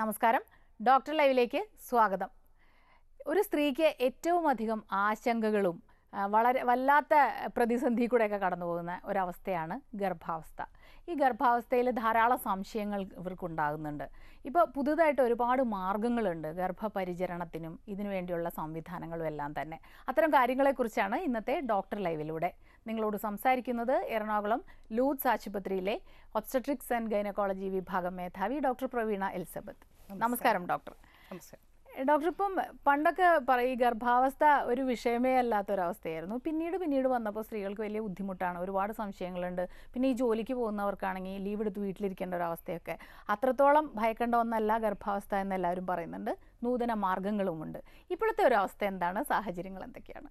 നമസ്കാരം, ഡോക്ടർ ലൈവിലേക്ക് സ്വാഗതം. ഒരു സ്ത്രീക്ക് ഏറ്റവും അധികം ആശങ്കകളും വല്ലാത്ത പ്രതിസന്ധി കൂടെയൊക്കെ കടന്നു പോകുന്ന ഒരവസ്ഥയാണ് ഗർഭാവസ്ഥ. ഈ ഗർഭാവസ്ഥയിൽ ധാരാളം സംശയങ്ങൾ ഇവർക്കുണ്ടാകുന്നുണ്ട്. ഇപ്പോൾ പുതുതായിട്ട് ഒരുപാട് മാർഗങ്ങളുണ്ട് ഗർഭപരിചരണത്തിനും ഇതിനു വേണ്ടിയുള്ള സംവിധാനങ്ങളും എല്ലാം തന്നെ. അത്തരം കാര്യങ്ങളെക്കുറിച്ചാണ് ഇന്നത്തെ ഡോക്ടർ ലൈവിലൂടെ നിങ്ങളോട് സംസാരിക്കുന്നത് എറണാകുളം ലൂർദ്സ് ആശുപത്രിയിലെ ഒബ്സ്റ്റട്രിക്സ് ആൻഡ് ഗൈനക്കോളജി വിഭാഗം മേധാവി ഡോക്ടർ പ്രവീണ എലിസബത്ത്. നമസ്കാരം ഡോക്ടർ. ഡോക്ടർ, ഇപ്പം പണ്ടൊക്കെ പറയും ഗർഭാവസ്ഥ ഒരു വിഷയമേ അല്ലാത്തൊരവസ്ഥയായിരുന്നു. പിന്നീട് വന്നപ്പോൾ സ്ത്രീകൾക്ക് വലിയ ബുദ്ധിമുട്ടാണ്, ഒരുപാട് സംശയങ്ങളുണ്ട്. പിന്നെ ഈ ജോലിക്ക് പോകുന്നവർക്കാണെങ്കിൽ ലീവ് എടുത്ത് വീട്ടിലിരിക്കേണ്ട ഒരവസ്ഥയൊക്കെ. അത്രത്തോളം ഭയക്കേണ്ട ഒന്നല്ല ഗർഭാവസ്ഥ എന്ന് എല്ലാവരും പറയുന്നുണ്ട്. നൂതന മാർഗങ്ങളുമുണ്ട്. ഇപ്പോഴത്തെ ഒരു അവസ്ഥ എന്താണ്, സാഹചര്യങ്ങൾ എന്തൊക്കെയാണ്?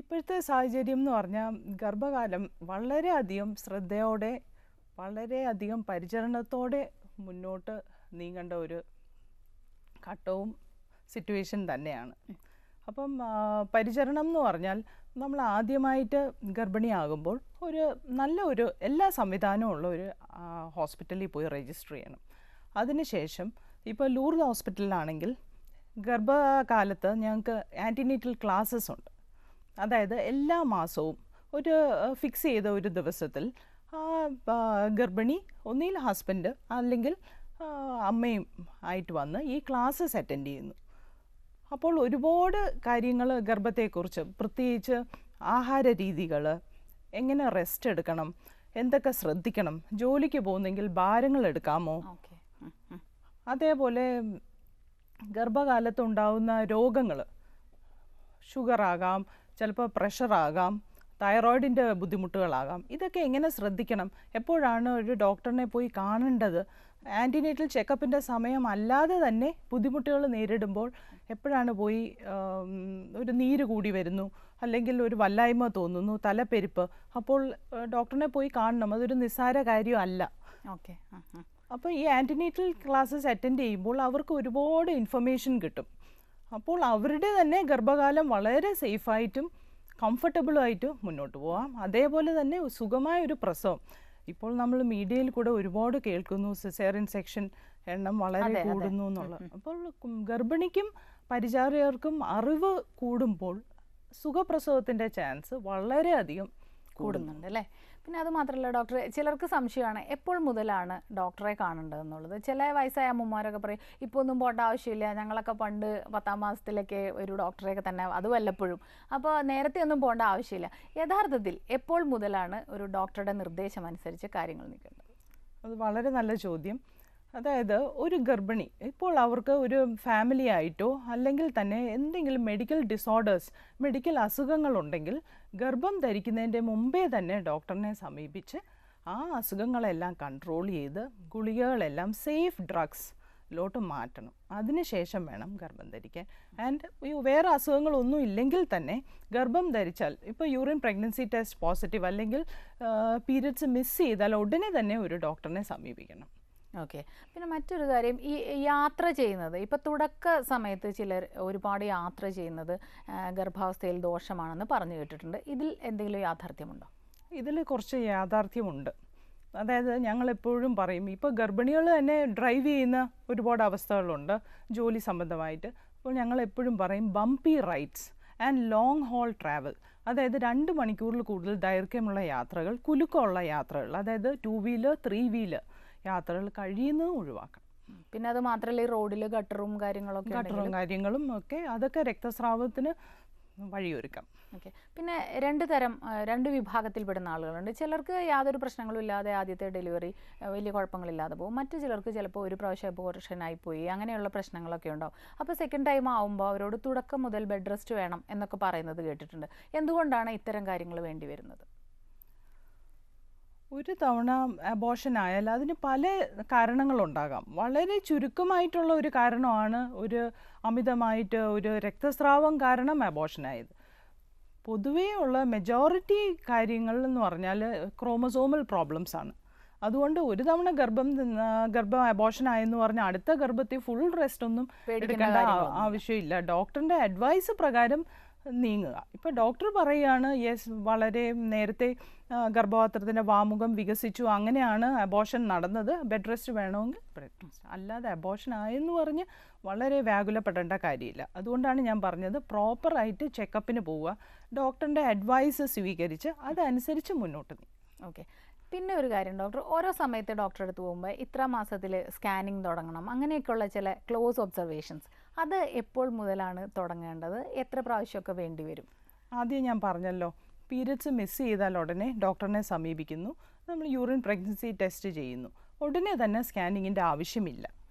ഇപ്പോഴത്തെ സാഹചര്യം എന്ന് പറഞ്ഞാൽ ഗർഭകാലം വളരെയധികം ശ്രദ്ധയോടെ വളരെയധികം പരിചരണത്തോടെ മുന്നോട്ട് നീങ്ങേണ്ട ഒരു ഘട്ടവും സിറ്റുവേഷൻ തന്നെയാണ്. അപ്പം പരിചരണം എന്ന് പറഞ്ഞാൽ നമ്മൾ ആദ്യമായിട്ട് ഗർഭിണിയാകുമ്പോൾ ഒരു എല്ലാ സംവിധാനവും ഉള്ള ഒരു ഹോസ്പിറ്റലിൽ പോയി രജിസ്റ്റർ ചെയ്യണം. അതിനുശേഷം ഇപ്പോൾ ലൂർദ് ഹോസ്പിറ്റലിലാണെങ്കിൽ ഗർഭകാലത്ത് ഞങ്ങൾക്ക് ആൻറ്റിനേറ്റൽ ക്ലാസ്സസ് ഉണ്ട്. അതായത് എല്ലാ മാസവും ഒരു ഫിക്സ് ചെയ്ത ഒരു ദിവസത്തിൽ ഗർഭിണി ഒന്നുകിൽ ഹസ്ബൻഡ് അല്ലെങ്കിൽ അമ്മയും ആയിട്ട് വന്ന് ഈ ക്ലാസ്സസ് അറ്റൻഡ് ചെയ്യുന്നു. അപ്പോൾ ഒരുപാട് കാര്യങ്ങൾ ഗർഭത്തെക്കുറിച്ച്, പ്രത്യേകിച്ച് ആഹാര രീതികൾ, എങ്ങനെ റെസ്റ്റ് എടുക്കണം, എന്തൊക്കെ ശ്രദ്ധിക്കണം, ജോലിക്ക് പോകുന്നെങ്കിൽ ഭാരങ്ങൾ എടുക്കാമോ, അതേപോലെ ഗർഭകാലത്തുണ്ടാവുന്ന രോഗങ്ങൾ, ഷുഗറാകാം, ചിലപ്പോൾ പ്രഷറാകാം, തൈറോയിഡിൻ്റെ ബുദ്ധിമുട്ടുകളാകാം, ഇതൊക്കെ എങ്ങനെ ശ്രദ്ധിക്കണം, എപ്പോഴാണ് ഒരു ഡോക്ടറിനെ പോയി കാണേണ്ടത്, ആൻറ്റിനേറ്റൽ ചെക്കപ്പിൻ്റെ സമയം അല്ലാതെ തന്നെ ബുദ്ധിമുട്ടുകൾ നേരിടുമ്പോൾ എപ്പോഴാണ് പോയി ഒരു നീര് കൂടി വരുന്നു, അല്ലെങ്കിൽ ഒരു വല്ലായ്മ തോന്നുന്നു, തലപ്പെരുപ്പ്, അപ്പോൾ ഡോക്ടറിനെ പോയി കാണണം. അതൊരു നിസ്സാര കാര്യമല്ല. അപ്പോൾ ഈ ആൻറ്റിനേറ്റൽ ക്ലാസ്സസ് അറ്റൻഡ് ചെയ്യുമ്പോൾ അവർക്ക് ഒരുപാട് ഇൻഫർമേഷൻ കിട്ടും. അപ്പോൾ അവരുടെ തന്നെ ഗർഭകാലം വളരെ സേഫായിട്ടും കംഫർട്ടബിളായിട്ട് മുന്നോട്ട് പോകാം. അതേപോലെ തന്നെ സുഖമായ ഒരു പ്രസവം. ഇപ്പോൾ നമ്മൾ മീഡിയയിൽ കൂടെ ഒരുപാട് കേൾക്കുന്നു സിസേറിയൻ സെക്ഷൻ എണ്ണം വളരെ കൂടുന്നു എന്നുള്ളത്. അപ്പോൾ ഗർഭിണിക്കും പരിചാരകർക്കും അറിവ് കൂടുമ്പോൾ സുഖപ്രസവത്തിൻ്റെ ചാൻസ് വളരെയധികം കൂടുന്നുണ്ട് അല്ലേ? പിന്നെ അത് മാത്രമല്ല ഡോക്ടറെ, ചിലർക്ക് സംശയമാണ് എപ്പോൾ മുതലാണ് ഡോക്ടറെ കാണേണ്ടതെന്നുള്ളത്. ചില വയസ്സായ അമ്മമാരൊക്കെ പറയും ഇപ്പോൾ ഒന്നും പോകേണ്ട ആവശ്യമില്ല, ഞങ്ങളൊക്കെ പണ്ട് 10ാം മാസത്തിലൊക്കെ ഒരു ഡോക്ടറെയൊക്കെ തന്നെ, അത് വല്ലപ്പോഴും, അപ്പോൾ നേരത്തെ ഒന്നും പോകേണ്ട ആവശ്യമില്ല. യഥാർത്ഥത്തിൽ എപ്പോൾ മുതലാണ് ഒരു ഡോക്ടറുടെ നിർദ്ദേശം അനുസരിച്ച് കാര്യങ്ങൾ നീക്കേണ്ടത്? അത് വളരെ നല്ല ചോദ്യം. അതായത് ഒരു ഗർഭിണി ഇപ്പോൾ അവർക്ക് ഒരു ഫാമിലി ആയിട്ടോ അല്ലെങ്കിൽ തന്നെ എന്തെങ്കിലും മെഡിക്കൽ ഡിസോർഡേഴ്സ്, മെഡിക്കൽ അസുഖങ്ങളുണ്ടെങ്കിൽ ഗർഭം ധരിക്കുന്നതിൻ്റെ മുമ്പേ തന്നെ ഡോക്ടറിനെ സമീപിച്ച് ആ അസുഖങ്ങളെല്ലാം കൺട്രോൾ ചെയ്ത് ഗുളികകളെല്ലാം സേഫ് ഡ്രഗ്സിലോട്ട് മാറ്റണം. അതിനുശേഷം വേണം ഗർഭം ധരിക്കാൻ. ആൻഡ് വേറെ അസുഖങ്ങളൊന്നും ഇല്ലെങ്കിൽ തന്നെ ഗർഭം ധരിച്ചാൽ, ഇപ്പോൾ യൂറിൻ പ്രഗ്നൻസി ടെസ്റ്റ് പോസിറ്റീവ് അല്ലെങ്കിൽ പീരിയഡ്സ് മിസ് ചെയ്താൽ ഉടനെ തന്നെ ഒരു ഡോക്ടറിനെ സമീപിക്കണം. ഓക്കെ. പിന്നെ മറ്റൊരു കാര്യം, ഈ യാത്ര ചെയ്യുന്നത്, ഇപ്പോൾ തുടക്ക സമയത്ത് ചിലർ ഒരുപാട് യാത്ര ചെയ്യുന്നത് ഗർഭാവസ്ഥയിൽ ദോഷമാണെന്ന് പറഞ്ഞു കേട്ടിട്ടുണ്ട്. ഇതിൽ എന്തെങ്കിലും യാഥാർത്ഥ്യമുണ്ടോ? ഇതിൽ കുറച്ച് യാഥാർത്ഥ്യമുണ്ട്. അതായത് ഞങ്ങളെപ്പോഴും പറയും, ഇപ്പോൾ ഗർഭിണികൾ തന്നെ ഡ്രൈവ് ചെയ്യുന്ന ഒരുപാട് അവസ്ഥകളുണ്ട് ജോലി സംബന്ധമായിട്ട്. അപ്പോൾ ഞങ്ങളെപ്പോഴും പറയും bumpy rides and long haul travel, അതായത് 2 മണിക്കൂറിൽ കൂടുതൽ ദൈർഘ്യമുള്ള യാത്രകൾ, കുലുക്കമുള്ള യാത്രകൾ, അതായത് 2 വീലർ 3 വീലർ യാത്രകൾ കഴിയുന്നതും ഒഴിവാക്കണം. പിന്നെ അത് മാത്രമല്ല ഈ റോഡിൽ ഗട്ടറും കാര്യങ്ങളും ഒക്കെ അതൊക്കെ രക്തസ്രാവത്തിന് വഴിയൊരുക്കാം. ഓക്കെ. പിന്നെ രണ്ട് വിഭാഗത്തിൽപ്പെടുന്ന ആളുകളുണ്ട്. ചിലർക്ക് യാതൊരു പ്രശ്നങ്ങളും ഇല്ലാതെ ആദ്യത്തെ ഡെലിവറി വലിയ കുഴപ്പങ്ങളില്ലാതെ പോകും. മറ്റു ചിലർക്ക് ചിലപ്പോൾ ഒരു പ്രാവശ്യം അബോർഷനായി പോയി, അങ്ങനെയുള്ള പ്രശ്നങ്ങളൊക്കെ ഉണ്ടാവും. അപ്പോൾ സെക്കൻഡ് ടൈം ആവുമ്പോൾ അവരോട് തുടക്കം മുതൽ ബെഡ് റെസ്റ്റ് വേണം എന്നൊക്കെ പറയുന്നത് കേട്ടിട്ടുണ്ട്. എന്തുകൊണ്ടാണ് ഇത്തരം കാര്യങ്ങൾ വേണ്ടി വരുന്നത്? ഒരു തവണ അബോർഷൻ ആയാൽ അതിന് പല കാരണങ്ങളുണ്ടാകാം. വളരെ ചുരുക്കമായിട്ടുള്ള ഒരു കാരണമാണ് ഒരു അമിതമായിട്ട് ഒരു രക്തസ്രാവം കാരണം അബോർഷനായത്. പൊതുവേ ഉള്ള മെജോറിറ്റി കാര്യങ്ങൾ എന്ന് പറഞ്ഞാൽ ക്രോമസോമൽ പ്രോബ്ലംസ് ആണ്. അതുകൊണ്ട് ഒരു തവണ ഗർഭം അബോർഷൻ ആയെന്ന് പറഞ്ഞാൽ അടുത്ത ഗർഭത്തിൽ ഫുൾ റെസ്റ്റ് ഒന്നും എടുക്കേണ്ട ആവശ്യമില്ല. ഡോക്ടറിൻ്റെ അഡ്വൈസ് പ്രകാരം നീങ്ങുക. ഇപ്പോൾ ഡോക്ടർ പറയുകയാണ് യെസ് വളരെ നേരത്തെ ഗർഭപാത്രത്തിൻ്റെ വാമുഖം വികസിച്ചു, അങ്ങനെയാണ് അബോർഷൻ നടന്നത്, ബെഡ് റെസ്റ്റ് വേണമെങ്കിൽ ബെഡ് റെസ്റ്റ്, അല്ലാതെ അബോർഷൻ ആയെന്ന് പറഞ്ഞ് വളരെ വ്യാകുലപ്പെടേണ്ട കാര്യമില്ല. അതുകൊണ്ടാണ് ഞാൻ പറഞ്ഞത് പ്രോപ്പറായിട്ട് ചെക്കപ്പിന് പോവുക, ഡോക്ടറിൻ്റെ അഡ്വൈസ് സ്വീകരിച്ച് അതനുസരിച്ച് മുന്നോട്ട് നീങ്ങുക. ഓക്കെ. പിന്നെ ഒരു കാര്യം ഡോക്ടർ, ഓരോ സമയത്ത് ഡോക്ടറെ അടുത്ത് പോകുമ്പോൾ ഇത്ര മാസത്തിൽ സ്കാനിങ് തുടങ്ങണം, അങ്ങനെയൊക്കെയുള്ള ചില ക്ലോസ് ഒബ്സർവേഷൻസ്, അത് എപ്പോൾ മുതലാണ് തുടങ്ങേണ്ടത്, എത്ര പ്രാവശ്യമൊക്കെ വേണ്ടി വരും? ആദ്യം ഞാൻ പറഞ്ഞല്ലോ, പീരിയഡ്സ് മിസ് ചെയ്താൽ ഉടനെ ഡോക്ടറിനെ സമീപിക്കുന്നു, നമ്മൾ യൂറിൻ പ്രഗ്നൻസി ടെസ്റ്റ് ചെയ്യുന്നു, ഉടനെ തന്നെ സ്കാനിങ്ങിൻ്റെ ആവശ്യമില്ല.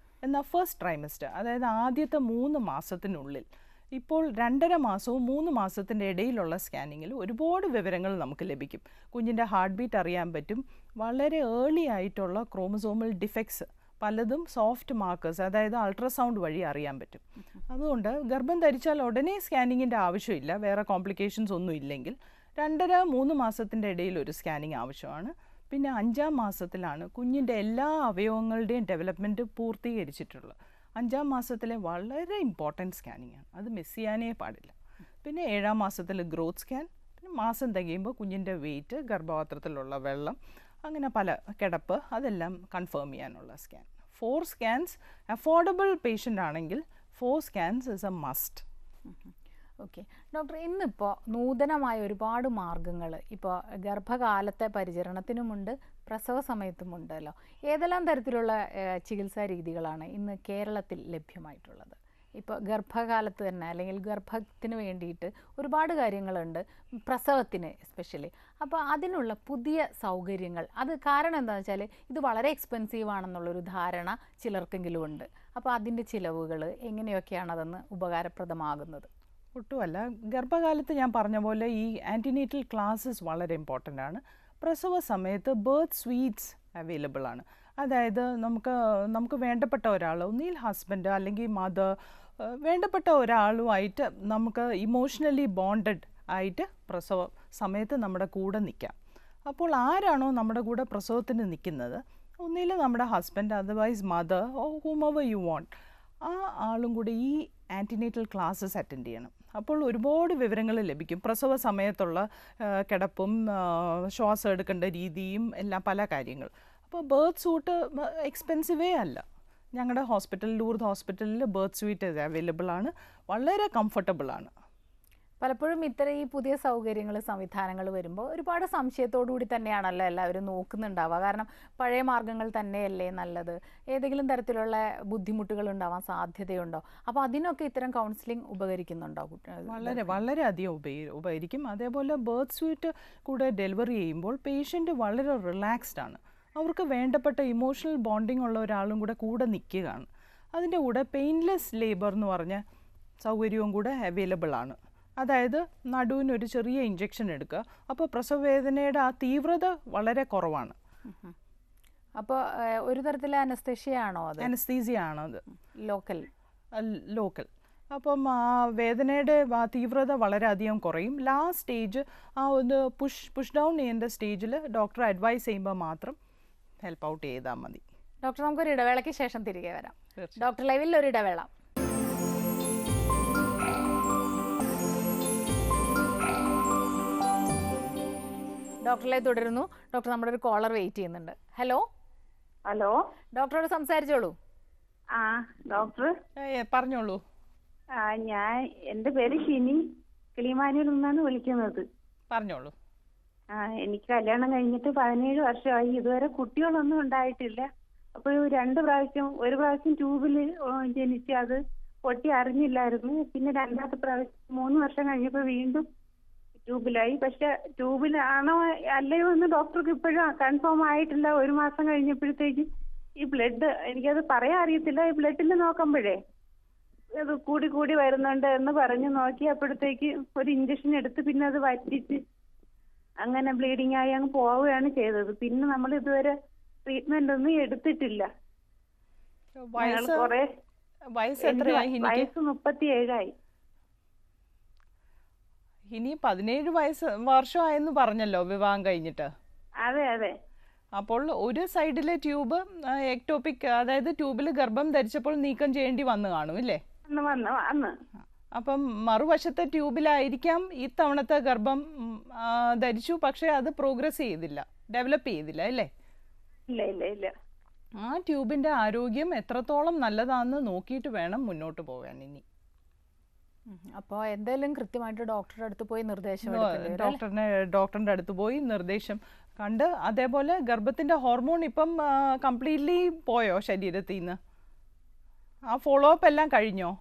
എന്നാൽ ഫസ്റ്റ് ട്രൈമസ്റ്റർ, അതായത് ആദ്യത്തെ 3 മാസത്തിനുള്ളിൽ, ഇപ്പോൾ 2.5 മാസവും 3 മാസത്തിൻ്റെ ഇടയിലുള്ള സ്കാനിങ്ങിൽ ഒരുപാട് വിവരങ്ങൾ നമുക്ക് ലഭിക്കും. കുഞ്ഞിൻ്റെ ഹാർട്ട് ബീറ്റ് അറിയാൻ പറ്റും, വളരെ ഏർലി ആയിട്ടുള്ള ക്രോമസോമൽ ഡിഫക്ട്സ് പലതും സോഫ്റ്റ് മാർക്കേഴ്സ്, അതായത് അൾട്രാസൗണ്ട് വഴി അറിയാൻ പറ്റും. അതുകൊണ്ട് ഗർഭം ധരിച്ചാൽ ഉടനെ സ്കാനിങ്ങിൻ്റെ ആവശ്യമില്ല, വേറെ കോംപ്ലിക്കേഷൻസ് ഒന്നും ഇല്ലെങ്കിൽ 2.5-3 മാസത്തിൻ്റെ ഇടയിൽ ഒരു സ്കാനിങ് ആവശ്യമാണ്. പിന്നെ 5-ാം മാസത്തിലാണ് കുഞ്ഞിൻ്റെ എല്ലാ അവയവങ്ങളുടെയും ഡെവലപ്മെൻറ്റ് പൂർത്തീകരിച്ചിട്ടുള്ളത്. 5-ാം മാസത്തിലെ വളരെ ഇമ്പോർട്ടൻറ്റ് സ്കാനിങ് ആണ്, അത് മിസ് ചെയ്യാനേ പാടില്ല. പിന്നെ 7-ാം മാസത്തിൽ ഗ്രോത്ത് സ്കാൻ, പിന്നെ മാസം തികയുമ്പോൾ കുഞ്ഞിൻ്റെ വെയിറ്റ്, ഗർഭപാത്രത്തിലുള്ള വെള്ളം, അങ്ങനെ പല കിടപ്പ്, അതെല്ലാം കൺഫേം ചെയ്യാനുള്ള സ്കാൻ. 4 സ്കാൻസ് അഫോർഡബിൾ പേഷ്യൻ്റ് ആണെങ്കിൽ 4 scans is A must. Okay doctor, ഇന്നിപ്പോൾ നൂതനമായ ഒരുപാട് മാർഗങ്ങൾ ഇപ്പോൾ ഗർഭകാലത്തെ പരിചരണത്തിനുമുണ്ട്, പ്രസവ സമയത്തുമുണ്ടല്ലോ. ഏതെല്ലാം തരത്തിലുള്ള ചികിത്സാ രീതികളാണ് ഇന്ന് കേരളത്തിൽ ലഭ്യമായിട്ടുള്ളത്? ഇപ്പോൾ ഗർഭകാലത്ത് തന്നെ അല്ലെങ്കിൽ ഗർഭത്തിന് വേണ്ടിയിട്ട് ഒരുപാട് കാര്യങ്ങളുണ്ട്, പ്രസവത്തിന് എസ്പെഷ്യലി. അപ്പോൾ അതിനുള്ള പുതിയ സൗകര്യങ്ങൾ, അത് കാരണം എന്താണെന്ന് വെച്ചാൽ ഇത് വളരെ എക്സ്പെൻസീവ് ആണെന്നുള്ളൊരു ധാരണ ചിലർക്കെങ്കിലും ഉണ്ട്. അപ്പോൾ അതിൻ്റെ ചിലവുകൾ എങ്ങനെയൊക്കെയാണ് അതെന്ന് ഉപകാരപ്രദമാകുന്നത്? ഒട്ടുമല്ല. ഗർഭകാലത്ത് ഞാൻ പറഞ്ഞ പോലെ ഈ ആൻറ്റിനേറ്റൽ ക്ലാസ്സസ് വളരെ ഇമ്പോർട്ടൻ്റ് ആണ്. പ്രസവ സമയത്ത് ബർത്ത് സ്വീറ്റ്സ് അവൈലബിൾ ആണ്. അതായത് നമുക്ക് വേണ്ടപ്പെട്ട ഒരാൾ, ഒന്നുകിൽ ഹസ്ബൻഡ് അല്ലെങ്കിൽ മദർ, വേണ്ടപ്പെട്ട ഒരാളുമായിട്ട് നമുക്ക് ഇമോഷണലി ബോണ്ടഡ് ആയിട്ട് പ്രസവ സമയത്ത് നമ്മുടെ കൂടെ നിൽക്കാം. അപ്പോൾ ആരാണോ നമ്മുടെ കൂടെ പ്രസവത്തിന് നിൽക്കുന്നത്, ഒന്നുകിൽ നമ്മുടെ husband, otherwise mother or whomever you want, ആ ആളും കൂടി ഈ ആൻറ്റിനേറ്റൽ ക്ലാസ്സസ് അറ്റൻഡ് ചെയ്യണം. അപ്പോൾ ഒരുപാട് വിവരങ്ങൾ ലഭിക്കും. പ്രസവ സമയത്തുള്ള കിടപ്പും ശ്വാസം എടുക്കേണ്ട രീതിയും എല്ലാം പല കാര്യങ്ങൾ. അപ്പോൾ ബർത്ത് സൂട്ട് എക്സ്പെൻസീവേ അല്ല. ഞങ്ങളുടെ ഹോസ്പിറ്റലിൽ, ലൂർദ് ഹോസ്പിറ്റലിൽ ബർത്ത് സ്വീറ്റ് അവൈലബിൾ ആണ്, വളരെ കംഫർട്ടബിൾ ആണ്. പലപ്പോഴും ഇത്തരം ഈ പുതിയ സൗകര്യങ്ങൾ, സംവിധാനങ്ങൾ വരുമ്പോൾ ഒരുപാട് സംശയത്തോടു കൂടി തന്നെയാണല്ലോ എല്ലാവരും നോക്കുന്നുണ്ടാവുക. കാരണം പഴയ മാർഗ്ഗങ്ങൾ തന്നെയല്ലേ നല്ലത്, ഏതെങ്കിലും തരത്തിലുള്ള ബുദ്ധിമുട്ടുകൾ ഉണ്ടാവാൻ സാധ്യതയുണ്ടോ? അപ്പോൾ അതിനൊക്കെ ഇത്തരം കൗൺസിലിംഗ് ഉപകരിക്കുന്നുണ്ടോ? വളരെ അധികം ഉപകരിക്കും. അതേപോലെ ബർത്ത് സ്വീറ്റ് കൂടെ ഡെലിവറി ചെയ്യുമ്പോൾ പേഷ്യൻ്റ് വളരെ റിലാക്സ്ഡ് ആണ്. അവർക്ക് വേണ്ടപ്പെട്ട ഇമോഷണൽ ബോണ്ടിങ് ഉള്ള ഒരാളും കൂടെ നിൽക്കുകയാണ്. അതിൻ്റെ കൂടെ പെയിൻലെസ് ലേബർ എന്ന് പറഞ്ഞ സൗകര്യവും കൂടെ അവൈലബിൾ ആണ്. അതായത് നടുവിനൊരു ചെറിയ ഇഞ്ചക്ഷൻ എടുക്കുക, അപ്പോൾ പ്രസവവേദനയുടെ ആ തീവ്രത വളരെ കുറവാണ്. അപ്പോൾ ഒരു തരത്തിലെ അനസ്തേഷ്യ ആണോ അത്? അനസ്തീസിയ ആണോ അത്? ലോക്കൽ. അപ്പം ആ വേദനയുടെ ആ തീവ്രത വളരെയധികം കുറയും. ലാസ്റ്റ് സ്റ്റേജ് ആ ഒന്ന് പുഷ് ഡൗൺ ചെയ്യേണ്ട സ്റ്റേജിൽ ഡോക്ടർ അഡ്വൈസ് ചെയ്യുമ്പോൾ മാത്രം ഹെൽപ്പ് ഔട്ട് ചെയ്താൽ മതി. ഡോക്ടർ, നമുക്കൊരു ഇടവേളയ്ക്ക് ശേഷം തിരികെ വരാം. ഡോക്ടർ ലൈവിൽ ഒരു ഇടവേള. ഡോക്ടർ ലൈവ് തുടരുന്നു. ഡോക്ടർ, നമ്മുടെ ഒരു കോളർ വെയിറ്റ് ചെയ്യുന്നുണ്ട്. ഹലോ. ഡോക്ടറോട് സംസാരിച്ചോളൂ. ഡോക്ടർ പറഞ്ഞോളൂ. എന്റെ പേര് ഷിനി, കിളിമാനൂരിൽ നിന്നാണ് വിളിക്കുന്നത്. പറഞ്ഞോളൂ. എനിക്ക് കല്യാണം കഴിഞ്ഞിട്ട് 17 വർഷമായി, ഇതുവരെ കുട്ടികളൊന്നും ഉണ്ടായിട്ടില്ല. അപ്പൊ ഒരു പ്രാവശ്യം ട്യൂബിൽ ജനിച്ച് അത് പൊട്ടി അറിഞ്ഞില്ലായിരുന്നു. പിന്നെ 2ാമത്തെ പ്രാവശ്യം 3 വർഷം കഴിഞ്ഞപ്പോ വീണ്ടും ട്യൂബിലായി. പക്ഷെ ട്യൂബിലാണോ അല്ലയോ എന്ന് ഡോക്ടർക്ക് ഇപ്പോഴും കൺഫേം ആയിട്ടില്ല. 1 മാസം കഴിഞ്ഞപ്പോഴത്തേക്ക് ഈ ബ്ലഡ്, എനിക്കത് പറയാൻ അറിയത്തില്ല, ഈ ബ്ലഡിൽ നോക്കുമ്പോഴേ അത് കൂടി വരുന്നുണ്ട് എന്ന് പറഞ്ഞു നോക്കി. അപ്പോഴത്തേക്ക് ഒരു ഇഞ്ചക്ഷൻ എടുത്ത് പിന്നെ അത് വറ്റിച്ച് അങ്ങനെ ബ്ലീഡിങ് ആയി അങ്ങ് പോവുകയാണ് ചെയ്തത്. പിന്നെ നമ്മൾ ഇതുവരെ ട്രീറ്റ്മെന്റ് ഒന്നും എടുത്തിട്ടില്ല. വയസ്സ് 37ആയി. ഇനി 17 വർഷമായെന്ന് പറഞ്ഞല്ലോ വിവാഹം കഴിഞ്ഞിട്ട്. അതെ. അപ്പോൾ ഒരു സൈഡിലെ ട്യൂബ് എക്ടോപിക്, അതായത് ട്യൂബിൽ ഗർഭം ധരിച്ചപ്പോൾ നീക്കം ചെയ്യേണ്ടി വന്നു കാണും ഇല്ലേ? അപ്പം മറുവശത്തെ ട്യൂബിലായിരിക്കാം ഇത്തവണത്തെ ഗർഭം ധരിച്ചു, പക്ഷേ അത് പ്രോഗ്രസ് ചെയ്തില്ല, ഡെവലപ്പ് ചെയ്തില്ല അല്ലേ? ഇല്ല ഇല്ല ഇല്ല. ആ ട്യൂബിൻ്റെ ആരോഗ്യം എത്രത്തോളം നല്ലതാണെന്ന് നോക്കിയിട്ട് വേണം മുന്നോട്ട് പോകാൻ ഇനി. അപ്പോൾ എന്തായാലും കൃത്യമായിട്ട് ഡോക്ടറുടെ അടുത്ത് പോയി നിർദ്ദേശം ഡോക്ടറിൻ്റെ അടുത്ത് പോയി നിർദ്ദേശം കണ്ട്, അതേപോലെ ഗർഭത്തിൻ്റെ ഹോർമോൺ ഇപ്പം കംപ്ലീറ്റ്ലി പോയോ ശരീരത്തിൽ നിന്ന്? ആ ഫോളോ അപ്പ് എല്ലാം കഴിഞ്ഞോ?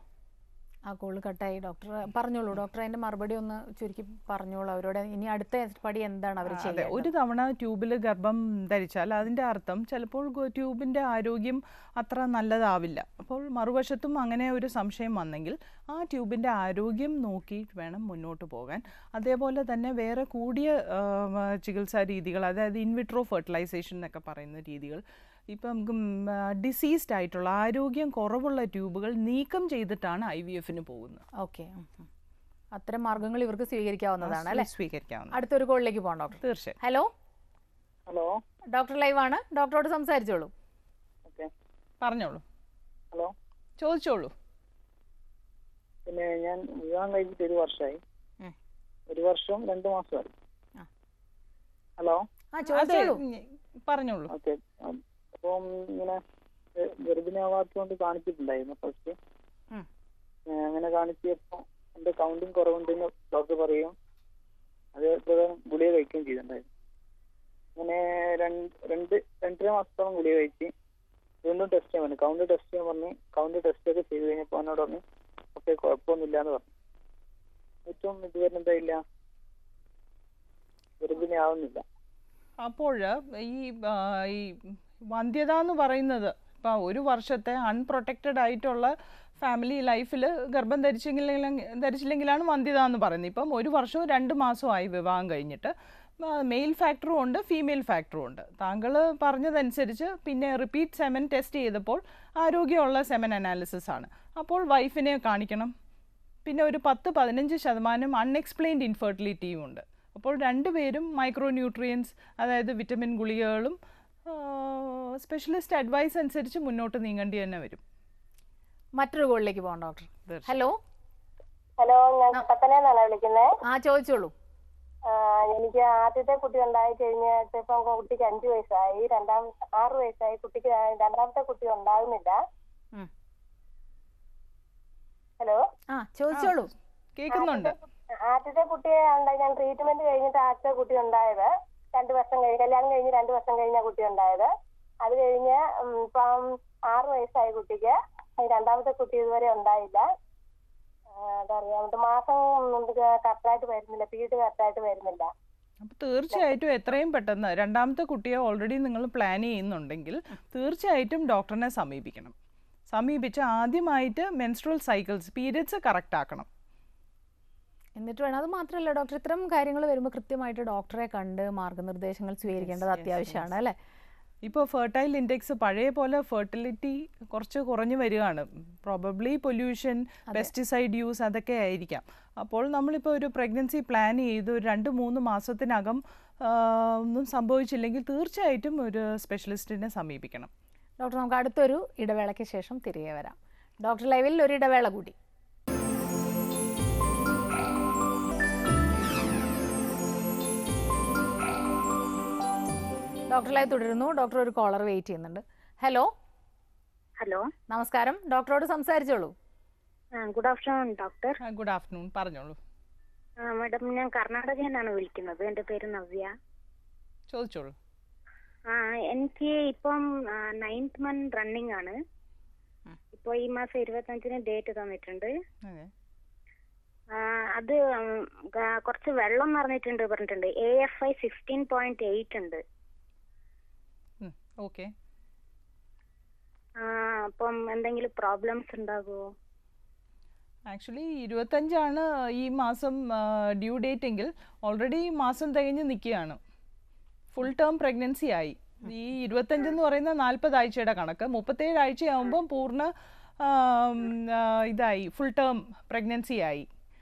ആ കോള് കട്ടായി. ഡോക്ടർ പറഞ്ഞോളൂ, ഡോക്ടർ അതിന്റെ മറുപടി ഒന്ന് ചുരുക്കി പറഞ്ഞോളൂ അവരോട്. ഇനി അടുത്ത പടി എന്താണ് അവർ ചെയ്യുന്നത്? ഒരു തവണ ട്യൂബിൽ ഗർഭം ധരിച്ചാൽ അതിൻ്റെ അർത്ഥം ചിലപ്പോൾ ട്യൂബിൻ്റെ ആരോഗ്യം അത്ര നല്ലതാവില്ല. അപ്പോൾ മറുവശത്തും അങ്ങനെ ഒരു സംശയം വന്നെങ്കിൽ ആ ട്യൂബിൻ്റെ ആരോഗ്യം നോക്കി വേണം മുന്നോട്ട് പോകാൻ. അതേപോലെ തന്നെ വേറെ കൂടിയ ചികിത്സാ രീതികൾ, അതായത് ഇൻവിട്രോ ഫെർട്ടിലൈസേഷൻ എന്നൊക്കെ പറയുന്ന രീതികൾ, ഇപ്പം നമുക്ക് ഡിസീസ്ഡ് ആയിട്ടുള്ള ആരോഗ്യം കുറവുള്ള ട്യൂബുകൾ നീക്കം ചെയ്തിട്ടാണ് IVF-ന് പോകുന്നത്. ഓക്കെ, അത്തരം മാർഗങ്ങൾ ഇവർക്ക് സ്വീകരിക്കാവുന്നതാണ് അല്ലേ? സ്വീകരിക്കാവുന്ന. അടുത്തൊരു കോളിലേക്ക് പോകാം ഡോക്ടർ. തീർച്ചയായും. ഹലോ ഹലോ, ഡോക്ടർ ലൈവ് ആണ്, ഡോക്ടറോട് സംസാരിച്ചോളൂ. പറഞ്ഞോളൂ. ഹലോ, ചോദിച്ചോളൂ. പിന്നെ ഞാൻ വിവാഹം കഴിഞ്ഞിട്ട് 1 വർഷമായി. 1 വർഷം 2 മാസമായി. ഹലോ, പറഞ്ഞോളൂ. ഓക്കെ. അപ്പം ഇങ്ങനെ ഗർഭിണിയാവാത്തതുകൊണ്ട് കാണിച്ചിട്ടുണ്ടായിരുന്നു ഫസ്റ്റ്. അങ്ങനെ കാണിച്ചപ്പോൾ എന്റെ കൗണ്ടിങ് കുറവുണ്ടെന്ന് ഡോക്ടർ പറയും. അതേപോലെ ഗുളിക കഴിക്കുകയും ചെയ്തിട്ടുണ്ടായിരുന്നു. അങ്ങനെ 2.5 മാസത്തോളം ഗുളിക കഴിച്ച് വീണ്ടും ടെസ്റ്റ് ചെയ്യാൻ പറഞ്ഞു. കൗണ്ട് ടെസ്റ്റ് ചെയ്യാൻ പറഞ്ഞു. കൗണ്ട് ടെസ്റ്റ് ഒക്കെ ചെയ്ത് കഴിഞ്ഞപ്പോൾ എന്നോട് പറഞ്ഞു ഓക്കെ കുഴപ്പമൊന്നുമില്ല എന്ന് പറഞ്ഞു. ഏറ്റവും ഇതുവരെ എന്താ ഇല്ല, ഗർഭിണിയാവുന്നില്ല. അപ്പോൾ ഈ വന്ധ്യത എന്ന് പറയുന്നത് ഇപ്പം 1 വർഷത്തെ അൺപ്രൊട്ടക്റ്റഡ് ആയിട്ടുള്ള ഫാമിലി ലൈഫിൽ ഗർഭം ധരിച്ചില്ലെങ്കിലാണ് വന്ധ്യത എന്ന് പറയുന്നത്. ഇപ്പം 1 വർഷവും 2 മാസമായി വിവാഹം കഴിഞ്ഞിട്ട്. മെയിൽ ഫാക്ടറും ഉണ്ട്, ഫീമെയിൽ ഫാക്ടറും ഉണ്ട്. താങ്കൾ പറഞ്ഞതനുസരിച്ച് പിന്നെ റിപ്പീറ്റ് സെമൻ ടെസ്റ്റ് ചെയ്തപ്പോൾ ആരോഗ്യമുള്ള സെമൻ അനാലിസിസ് ആണ്. അപ്പോൾ വൈഫിനെ കാണിക്കണം. പിന്നെ ഒരു 10-15% അൺഎക്സ്പ്ലെയിൻഡ് ഇൻഫെർട്ടിലിറ്റിയും ഉണ്ട്. അപ്പോൾ 2 പേരും മൈക്രോ ന്യൂട്രിയൻസ്, അതായത് വിറ്റമിൻ ഗുളികകളും സ്പെഷ്യലിസ്റ്റ് അഡ്വൈസ് അനുസരിച്ച് മുന്നോട്ട് നീങ്ങേണ്ടി തന്നെ വരും. മറ്റൊരു കോളിലേക്ക് പോകാം ഡോക്ടർ. ഹലോ ഹലോ, ഞാൻ കട്ടപ്പനയെന്നാണ് വിളിക്കുന്നത്. ചോദിച്ചോളൂ. എനിക്ക് ആദ്യത്തെ കുട്ടി ഉണ്ടായി കഴിഞ്ഞിട്ട് ഇപ്പം കുട്ടിക്ക് 5 വയസ്സായി, 6 വയസ്സായി. കുട്ടിക്ക് രണ്ടാമത്തെ കുട്ടി ഉണ്ടാകുന്നില്ല. ഹലോ, ചോദിച്ചോളൂ. കേൾക്കുന്നുണ്ട്. ആദ്യത്തെ കുട്ടിയെ ഉണ്ടായി, ഞാൻ ട്രീറ്റ്മെന്റ് കഴിഞ്ഞിട്ട് ആദ്യത്തെ കുട്ടി ഉണ്ടായത് 2 വർഷം കഴിഞ്ഞ്, കല്യാണം കഴിഞ്ഞ് 2 വർഷം കഴിഞ്ഞ കുട്ടി ഉണ്ടായത്. അത് കഴിഞ്ഞ് ഇപ്പം 6 വയസ്സായി കുട്ടിക്ക്. രണ്ടാമത്തെ കുട്ടി ഇതുവരെ ഉണ്ടായില്ല. അതറിയാം, മാസം കറക്റ്റായിട്ട് വരുന്നില്ല, പീരീഡ് കറക്റ്റായിട്ട് വരുന്നില്ല. അപ്പോൾ തീർച്ചയായിട്ടും എത്രയും പെട്ടെന്ന് രണ്ടാമത്തെ കുട്ടിയെ ഓൾറെഡി നിങ്ങൾ പ്ലാൻ ചെയ്യുന്നുണ്ടെങ്കിൽ തീർച്ചയായിട്ടും ഡോക്ടറിനെ സമീപിച്ച് ആദ്യമായിട്ട് മെൻസ്ട്രൽ സൈക്കിൾസ്, പീരിയഡ്സ് കറക്റ്റ് ആക്കണം. എന്നിട്ട് വേണം. അത് മാത്രമല്ല ഡോക്ടർ, ഇത്തരം കാര്യങ്ങൾ വരുമ്പോൾ കൃത്യമായിട്ട് ഡോക്ടറെ കണ്ട് മാർഗനിർദ്ദേശങ്ങൾ സ്വീകരിക്കേണ്ടത് അത്യാവശ്യമാണ് അല്ലേ? ഇപ്പോൾ ഫെർട്ടൈൽ ഇൻഡെക്സ് പഴയ പോലെ ഫെർട്ടിലിറ്റി കുറച്ച് കുറഞ്ഞു വരികയാണ്. പ്രോബബ്ലി പൊല്യൂഷൻ, പെസ്റ്റിസൈഡ് യൂസ് അതൊക്കെ ആയിരിക്കാം. അപ്പോൾ നമ്മളിപ്പോൾ ഒരു പ്രഗ്നൻസി പ്ലാൻ ചെയ്ത് ഒരു 2-3 മാസത്തിനകം ഒന്നും സംഭവിച്ചില്ലെങ്കിൽ തീർച്ചയായിട്ടും ഒരു സ്പെഷ്യലിസ്റ്റിനെ സമീപിക്കണം. ഡോക്ടർ, നമുക്ക് അടുത്തൊരു ഇടവേളയ്ക്ക് ശേഷം തിരികെ വരാം. ഡോക്ടർ ലൈവിൽ ഒരു ഇടവേള കൂടി. ഡോക്ടർ ലൈവ് തുടരുന്നു. ഡോക്ടർ ഒരു കോളർ വെയിറ്റ് ചെയ്യുന്നുണ്ട്. ഹലോ ഹലോ, നമസ്കാരം. ഡോക്ടറോട് സംസാരിച്ചോളൂ. Good afternoon doctor. Good afternoon, പറഞ്ഞോളൂ. മാഡം, ഞാൻ കർണാടകയിൽ നിന്നാണ് വിളിക്കുന്നത്. എൻ്റെ പേര് നവ്യ. ചോദിച്ചോളൂ. എനിക്ക് ഇപ്പം 9th മന്ത് റണ്ണിങ് ആണ്. ഇപ്പോൾ ഈ മാസം 25-ന് ഡേറ്റ് തന്നിട്ടുണ്ട്. അത് കുറച്ച് വെള്ളം പറഞ്ഞിട്ടുണ്ട്. AFI 16.8 ഉണ്ട്. ഓക്കെ. അപ്പം എന്തെങ്കിലും പ്രോബ്ലംസ് ഉണ്ടാകുമോ? ആക്ച്വലി 25 ഈ മാസം ഡ്യൂ ഡേറ്റ് എങ്കിൽ ഓൾറെഡി ഈ മാസം തികഞ്ഞ് നിൽക്കുകയാണ്. ഫുൾ ടേം പ്രഗ്നൻസി ആയി. ഈ 25 എന്ന് പറയുന്ന 40 ആഴ്ചയുടെ കണക്ക്. 37 ആഴ്ചയാകുമ്പം പൂർണ്ണ ഇതായി, ഫുൾ ടേം പ്രഗ്നൻസി ആയി.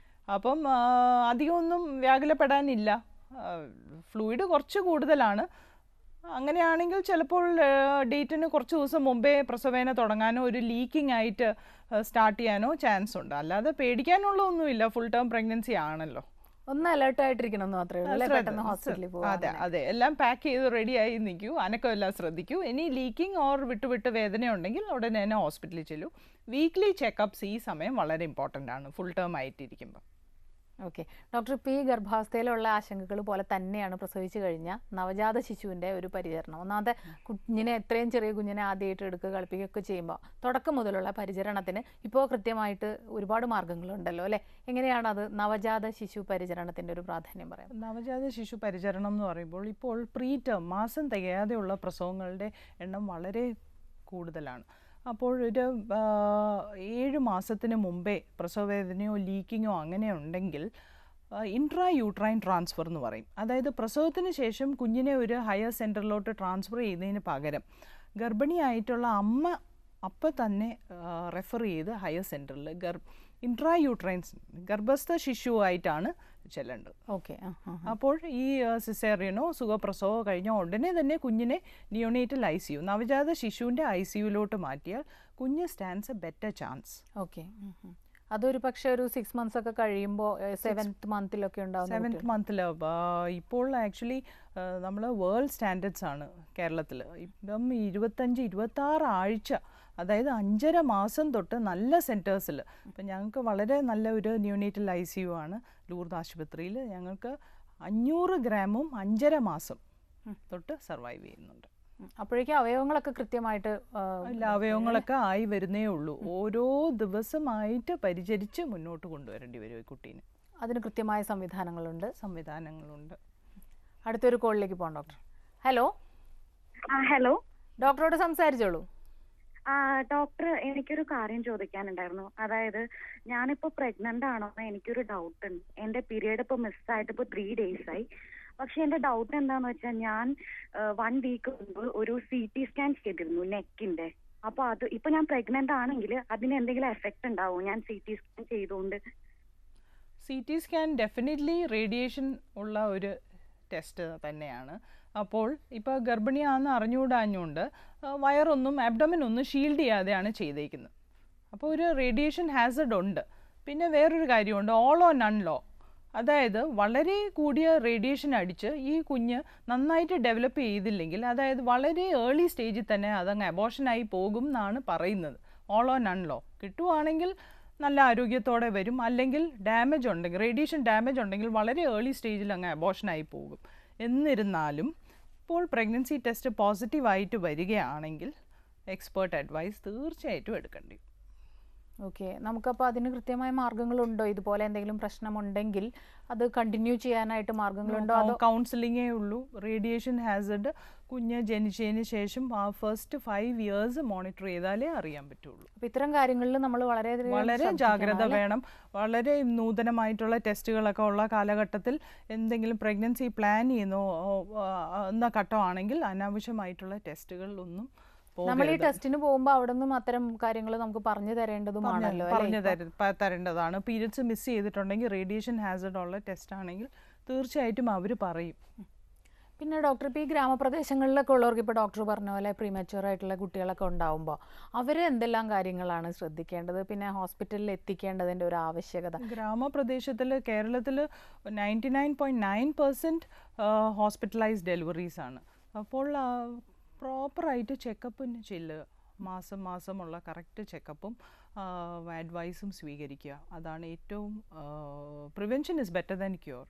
അപ്പം അധികമൊന്നും വ്യാകുലപ്പെടാനില്ല. ഫ്ലൂയിഡ് കുറച്ച് കൂടുതലാണ്. അങ്ങനെയാണെങ്കിൽ ചിലപ്പോൾ ഡേറ്റിന് കുറച്ച് ദിവസം മുമ്പേ പ്രസവേദന തുടങ്ങാനോ ഒരു ലീക്കിംഗ് ആയിട്ട് സ്റ്റാർട്ട് ചെയ്യാനോ ചാൻസ് ഉണ്ട്. അല്ലാതെ പേടിക്കാനുള്ള ഒന്നുമില്ല, ഫുൾ ടേം പ്രഗ്നൻസി ആണല്ലോ. ഒന്ന് അലേർട്ട് ആയിട്ടിരിക്കണം എന്ന് മാത്രമേ ഉള്ളൂ, പെട്ടെന്ന് ഹോസ്പിറ്റലിൽ പോകും. അതെ അതെ, എല്ലാം പാക്ക് ചെയ്ത് റെഡി ആയി നിൽക്കൂ, അനക്കമെല്ലാം ശ്രദ്ധിക്കൂ. ഇനി ലീക്കിംഗ് ഓർ വിട്ട് വേദന ഉണ്ടെങ്കിൽ ഉടനെ തന്നെ ഹോസ്പിറ്റലിൽ ചെല്ലൂ. വീക്ക്ലി ചെക്കപ്പ്സ് ഈ സമയം വളരെ ഇമ്പോർട്ടൻ്റ് ആണ് ഫുൾ ടേം ആയിട്ടിരിക്കുമ്പോൾ. ഓക്കെ ഡോക്ടർ, ഇപ്പോൾ ഈ ഗർഭാവസ്ഥയിലുള്ള ആശങ്കകൾ പോലെ തന്നെയാണ് പ്രസവിച്ചു കഴിഞ്ഞാൽ നവജാത ശിശുവിൻ്റെ ഒരു പരിചരണം. ഒന്നാമത്തെ കുഞ്ഞിനെ, എത്രയും ചെറിയ കുഞ്ഞിനെ ആദ്യമായിട്ട് എടുക്കുക കളിപ്പിക്കുകയൊക്കെ ചെയ്യുമ്പോൾ തുടക്കം മുതലുള്ള പരിചരണത്തിന് ഇപ്പോൾ കൃത്യമായിട്ട് ഒരുപാട് മാർഗ്ഗങ്ങളുണ്ടല്ലോ അല്ലേ? എങ്ങനെയാണ് അത് നവജാത ശിശു പരിചരണത്തിൻ്റെ ഒരു പ്രാധാന്യം പറയാം? നവജാത ശിശു പരിചരണം എന്ന് പറയുമ്പോൾ ഇപ്പോൾ പ്രീ ടേം മാസം തികയാതെയുള്ള പ്രസവങ്ങളുടെ എണ്ണം വളരെ കൂടുതലാണ്. അപ്പോൾ ഒരു 7 മാസത്തിന് മുമ്പേ പ്രസവവേദനയോ ലീക്കിങ്ങോ അങ്ങനെ ഉണ്ടെങ്കിൽ ഇൻട്രാ യൂട്രൈൻ ട്രാൻസ്ഫർ എന്ന് പറയും. അതായത് പ്രസവത്തിന് ശേഷം കുഞ്ഞിനെ ഒരു ഹയർ സെൻറ്ററിലോട്ട് ട്രാൻസ്ഫർ ചെയ്യുന്നതിന് പകരം ഗർഭിണിയായിട്ടുള്ള അമ്മ അപ്പം തന്നെ റെഫർ ചെയ്ത് ഹയർ സെൻറ്ററിൽ ഇൻട്രാ യൂട്രൈൻസ് ഗർഭസ്ഥ ശിശുവായിട്ടാണ് ചെല്ലേണ്ടത്. ഓക്കെ. അപ്പോൾ ഈ സിസേറിയനോ സുഖപ്രസവമോ കഴിഞ്ഞ ഉടനെ തന്നെ കുഞ്ഞിനെ നിയോണേറ്റൽ ICU, നവജാത ശിശുവിൻ്റെ ICUലോട്ട് മാറ്റിയാൽ കുഞ്ഞ് stands A better chance. Okay. അതൊരു പക്ഷേ ഒരു 6 months ഒക്കെ കഴിയുമ്പോൾ 7th monthലൊക്കെ ഉണ്ടാവും. 7th monthൽ ഇപ്പോൾ ആക്ച്വലി നമ്മൾ വേൾഡ് സ്റ്റാൻഡേർഡ്സ് ആണ് കേരളത്തിൽ. ഇപ്പം 25-26 ആഴ്ച, അതായത് 5.5 മാസം തൊട്ട് നല്ല സെൻറ്റേഴ്സിൽ, ഇപ്പം ഞങ്ങൾക്ക് വളരെ നല്ല ഒരു ന്യൂനേറ്റൽ ICU ആണ് ലൂർദ് ആശുപത്രിയിൽ. ഞങ്ങൾക്ക് 500 ഗ്രാമും 5.5 മാസം തൊട്ട് സർവൈവ് ചെയ്യുന്നുണ്ട്. അപ്പോഴേക്കും അവയവങ്ങളൊക്കെ കൃത്യമായിട്ട് ഇല്ല, അവയവങ്ങളൊക്കെ ആയി വരുന്നേ ഉള്ളൂ. ഓരോ ദിവസമായിട്ട് പരിചരിച്ച് മുന്നോട്ട് കൊണ്ടുവരേണ്ടി വരും ഈ കുട്ടീനെ. അതിന് കൃത്യമായ സംവിധാനങ്ങളുണ്ട്. അടുത്തൊരു കോളിലേക്ക് പോകാം ഡോക്ടർ. ഹലോ. ഹലോ, ഡോക്ടറോട് സംസാരിച്ചോളൂ. ഡോക്ടർ, എനിക്കൊരു കാര്യം ചോദിക്കാനുണ്ടായിരുന്നു. അതായത് ഞാനിപ്പോ പ്രഗ്നന്റ് ആണോ എന്ന് എനിക്കൊരു ഡൗട്ട് ഉണ്ട്. എന്റെ പീരിയഡ് ഇപ്പൊ മിസ്സായിട്ട് ഇപ്പൊ 3 days ആയി. പക്ഷെ എന്റെ ഡൗട്ട് എന്താന്ന് വെച്ചാൽ ഞാൻ 1 week മുമ്പ് ഒരു CT സ്കാൻ ചെയ്തിരുന്നു നെക്കിന്റെ. അപ്പൊ അത് ഇപ്പൊ ഞാൻ പ്രഗ്നന്റ് ആണെങ്കിൽ അതിന് എന്തെങ്കിലും എഫക്ട് ഉണ്ടാവും ഞാൻ CT സ്കാൻ ചെയ്തുകൊണ്ട്? CT സ്കാൻ ഡെഫിനറ്റ്ലി റേഡിയേഷൻ ഉള്ള ഒരു ടെസ്റ്റ് തന്നെയാണ്. അപ്പോൾ ഇപ്പോൾ ഗർഭിണിയാണെന്ന് അറിഞ്ഞുകൂടാഞ്ഞുകൊണ്ട് വയറൊന്നും അബ്ഡോമിനൊന്നും ഷീൽഡ് ചെയ്യാതെയാണ് ചെയ്തേക്കുന്നത്. അപ്പോൾ ഒരു റേഡിയേഷൻ ഹാസർഡ് ഉണ്ട്. പിന്നെ വേറൊരു കാര്യമുണ്ട്, ഓൾ ഓർ നൺ ലോ. അതായത് വളരെ കൂടിയ റേഡിയേഷൻ അടിച്ച് ഈ കുഞ്ഞ് നന്നായിട്ട് ഡെവലപ്പ് ചെയ്തില്ലെങ്കിൽ, അതായത് വളരെ ഏർലി സ്റ്റേജിൽ തന്നെ അതങ്ങ് അബോർഷനായി പോകും എന്നാണ് പറയുന്നത്. ഓൾ ഓർ നൺ ലോ കിട്ടുവാണെങ്കിൽ നല്ല ആരോഗ്യത്തോടെ വരും, അല്ലെങ്കിൽ ഡാമേജ് ഉണ്ടെങ്കിൽ, റേഡിയേഷൻ ഡാമേജ് ഉണ്ടെങ്കിൽ വളരെ ഏർലി സ്റ്റേജിൽ അങ്ങ് അബോർഷനായി പോകും. എന്നിരുന്നാലും ഇപ്പോൾ പ്രഗ്നൻസി ടെസ്റ്റ് പോസിറ്റീവായിട്ട് വരികയാണെങ്കിൽ എക്സ്പേർട്ട് അഡ്വൈസ് തീർച്ചയായിട്ടും എടുക്കേണ്ടി. ഓക്കെ, നമുക്കപ്പോൾ അതിന് കൃത്യമായ മാർഗ്ഗങ്ങളുണ്ടോ? ഇതുപോലെ എന്തെങ്കിലും പ്രശ്നമുണ്ടെങ്കിൽ അത് കണ്ടിന്യൂ ചെയ്യാനായിട്ട് മാർഗ്ഗങ്ങളുണ്ടോ? അതോ കൗൺസിലിങ്ങേ ഉള്ളൂ. റേഡിയേഷൻ ഹാസർഡ് കുഞ്ഞ് ജനിച്ചതിന് ശേഷം ആ ഫസ്റ്റ് 5 years മോണിറ്റർ ചെയ്താലേ അറിയാൻ പറ്റുള്ളൂ. അപ്പോൾ ഇത്തരം കാര്യങ്ങളിൽ നമ്മൾ വളരെ ജാഗ്രത വേണം. വളരെ നൂതനമായിട്ടുള്ള ടെസ്റ്റുകളൊക്കെ ഉള്ള കാലഘട്ടത്തിൽ എന്തെങ്കിലും പ്രഗ്നൻസി പ്ലാൻ ചെയ്യുന്നോ എന്ന ഘട്ടമാണെങ്കിൽ അനാവശ്യമായിട്ടുള്ള ടെസ്റ്റുകളിലൊന്നും നമ്മൾ ഈ ടെസ്റ്റിന് പോകുമ്പോൾ അവിടെ നിന്നും അത്തരം കാര്യങ്ങൾ നമുക്ക് പറഞ്ഞു തരേണ്ടതുമാണല്ലോ, തരേണ്ടതാണ്. പീരിയഡ്സ് മിസ് ചെയ്തിട്ടുണ്ടെങ്കിൽ റേഡിയേഷൻ ഹാസർഡ് ഉള്ള ടെസ്റ്റ് ആണെങ്കിൽ തീർച്ചയായിട്ടും അവർ പറയും. പിന്നെ ഡോക്ടർ, ഇപ്പോൾ ഈ ഗ്രാമപ്രദേശങ്ങളിലൊക്കെ ഉള്ളവർക്ക് ഇപ്പോൾ ഡോക്ടർ പറഞ്ഞ പോലെ പ്രീമച്യൂർ ആയിട്ടുള്ള കുട്ടികളൊക്കെ ഉണ്ടാവുമ്പോൾ അവർ എന്തെല്ലാം കാര്യങ്ങളാണ് ശ്രദ്ധിക്കേണ്ടത്? പിന്നെ ഹോസ്പിറ്റലിൽ എത്തിക്കേണ്ടതിൻ്റെ ഒരു ആവശ്യകത? ഗ്രാമപ്രദേശത്തിൽ കേരളത്തിൽ 99.9% ഹോസ്പിറ്റലൈസ്ഡ് ഡെലിവറീസ് ആണ്. അപ്പോൾ പ്രോപ്പറായിട്ട് ചെക്കപ്പിന് ചെല്ലുക, മാസമുള്ള കറക്റ്റ് ചെക്കപ്പും അഡ്വൈസും സ്വീകരിക്കുക. അതാണ് ഏറ്റവും, prevention is better than cure.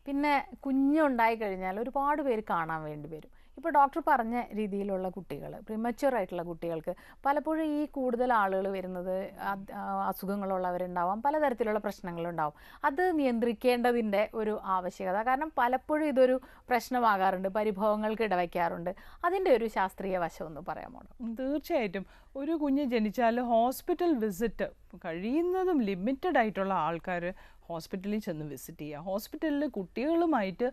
പിന്നെ കുഞ്ഞുണ്ടായി കഴിഞ്ഞാൽ ഒരുപാട് പേര് കാണാൻ വേണ്ടി വരും. ഇപ്പോൾ ഡോക്ടർ പറഞ്ഞ രീതിയിലുള്ള കുട്ടികൾ, പ്രിമച്യൂർ ആയിട്ടുള്ള കുട്ടികൾക്ക് പലപ്പോഴും ഈ കൂടുതൽ ആളുകൾ വരുന്നത് അസുഖങ്ങളുള്ളവരുണ്ടാവാം, പലതരത്തിലുള്ള പ്രശ്നങ്ങളുണ്ടാവും. അത് നിയന്ത്രിക്കേണ്ടതിൻ്റെ ഒരു ആവശ്യകത, കാരണം പലപ്പോഴും ഇതൊരു പ്രശ്നമാകാറുണ്ട്, പരിഭവങ്ങൾക്ക് ഇടവയ്ക്കാറുണ്ട്. അതിൻ്റെ ഒരു ശാസ്ത്രീയ വശം ഒന്ന് പറയാമോ? തീർച്ചയായിട്ടും. ഒരു കുഞ്ഞ് ജനിച്ചാൽ ഹോസ്പിറ്റൽ വിസിറ്റ് കഴിയുന്നതും ലിമിറ്റഡ് ആയിട്ടുള്ള ആൾക്കാർ ഹോസ്പിറ്റലിൽ ചെന്ന് വിസിറ്റ് ചെയ്യുക. ഹോസ്പിറ്റലിൽ കുട്ടികളുമായിട്ട്,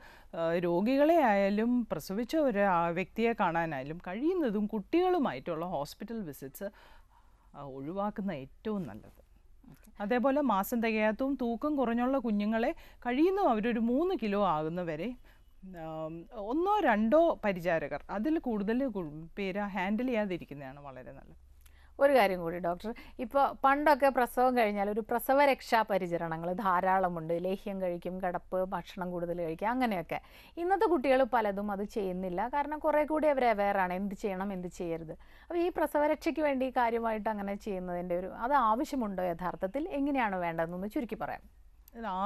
രോഗികളെ ആയാലും പ്രസവിച്ച ഒരു വ്യക്തിയെ കാണാനായാലും കഴിയുന്നതും കുട്ടികളുമായിട്ടുള്ള ഹോസ്പിറ്റൽ വിസിറ്റ്സ് ഒഴിവാക്കുന്ന ഏറ്റവും നല്ലത്. അതേപോലെ മാസം തികയാത്തതും തൂക്കം കുറഞ്ഞുള്ള കുഞ്ഞുങ്ങളെ കഴിയുന്നതും അവരൊരു 3 കിലോ ആകുന്നവരെ ഒന്നോ രണ്ടോ പരിചാരകർ, അതിൽ കൂടുതൽ പേര് ഹാൻഡിൽ ചെയ്യാതിരിക്കുന്നതാണ് വളരെ നല്ലത്. ഒരു കാര്യം കൂടി ഡോക്ടർ, ഇപ്പോൾ പണ്ടൊക്കെ പ്രസവം കഴിഞ്ഞാൽ ഒരു പ്രസവരക്ഷാ പരിചരണങ്ങൾ ധാരാളമുണ്ട്. ലേഹ്യം കഴിക്കും, കിടപ്പ്, ഭക്ഷണം കൂടുതൽ കഴിക്കുക, അങ്ങനെയൊക്കെ. ഇന്നത്തെ കുട്ടികൾ പലതും അത് ചെയ്യുന്നില്ല. കാരണം കുറേ കൂടി അവർ അവെയറാണ് എന്ത് ചെയ്യണം എന്ത് ചെയ്യരുത്. അപ്പോൾ ഈ പ്രസവരക്ഷയ്ക്ക് വേണ്ടി കാര്യമായിട്ട് അങ്ങനെ ചെയ്യുന്നതിൻ്റെ അത് ആവശ്യമുണ്ടോ യഥാർത്ഥത്തിൽ? എങ്ങനെയാണ് വേണ്ടതെന്നൊന്ന് ചുരുക്കി പറയാം.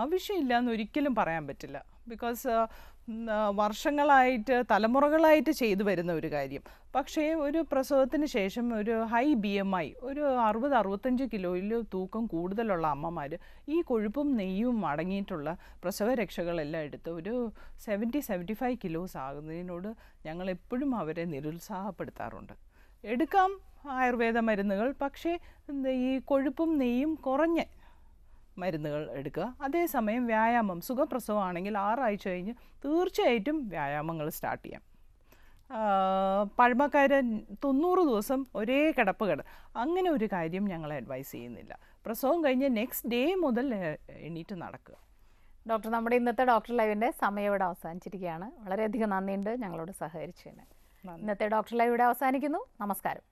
ആവശ്യമില്ല എന്ന് ഒരിക്കലും പറയാൻ പറ്റില്ല. ബിക്കോസ് വർഷങ്ങളായിട്ട് തലമുറകളായിട്ട് ചെയ്തു വരുന്ന ഒരു കാര്യം. പക്ഷേ ഒരു പ്രസവത്തിന് ശേഷം ഒരു ഹൈ BMI, ഒരു 60-65 കിലോയിൽ തൂക്കം കൂടുതലുള്ള അമ്മമാർ ഈ കൊഴുപ്പും നെയ്യും അടങ്ങിയിട്ടുള്ള പ്രസവരക്ഷകളെല്ലാം എടുത്ത് ഒരു 70-75 കിലോസ് ആകുന്നതിനോട് ഞങ്ങൾ എപ്പോഴും അവരെ നിരുത്സാഹപ്പെടുത്താറുണ്ട്. എടുക്കാം ആയുർവേദ മരുന്നുകൾ, പക്ഷേ ഈ കൊഴുപ്പും നെയ്യും കുറഞ്ഞ മരുന്നുകൾ എടുക്കുക. അതേസമയം വ്യായാമം, സുഖപ്രസവമാണെങ്കിൽ 6 ആഴ്ച കഴിഞ്ഞ് തീർച്ചയായിട്ടും വ്യായാമങ്ങൾ സ്റ്റാർട്ട് ചെയ്യാം. പഴമക്കാർ 90 ദിവസം ഒരേ കിടപ്പ് അങ്ങനെ ഒരു കാര്യം ഞങ്ങൾ അഡ്വൈസ് ചെയ്യുന്നില്ല. പ്രസവം കഴിഞ്ഞ് നെക്സ്റ്റ് ഡേ മുതൽ എണീറ്റ് നടക്കുക. ഡോക്ടർ, നമ്മുടെ ഇന്നത്തെ ഡോക്ടർ ലൈവിൻ്റെ സമയം ഇവിടെ അവസാനിച്ചിരിക്കുകയാണ്. വളരെയധികം നന്ദിയുണ്ട് ഞങ്ങളോട് സഹകരിച്ചതിന്. ഇന്നത്തെ ഡോക്ടർ ലൈവ് ഇവിടെ അവസാനിക്കുന്നു. നമസ്കാരം.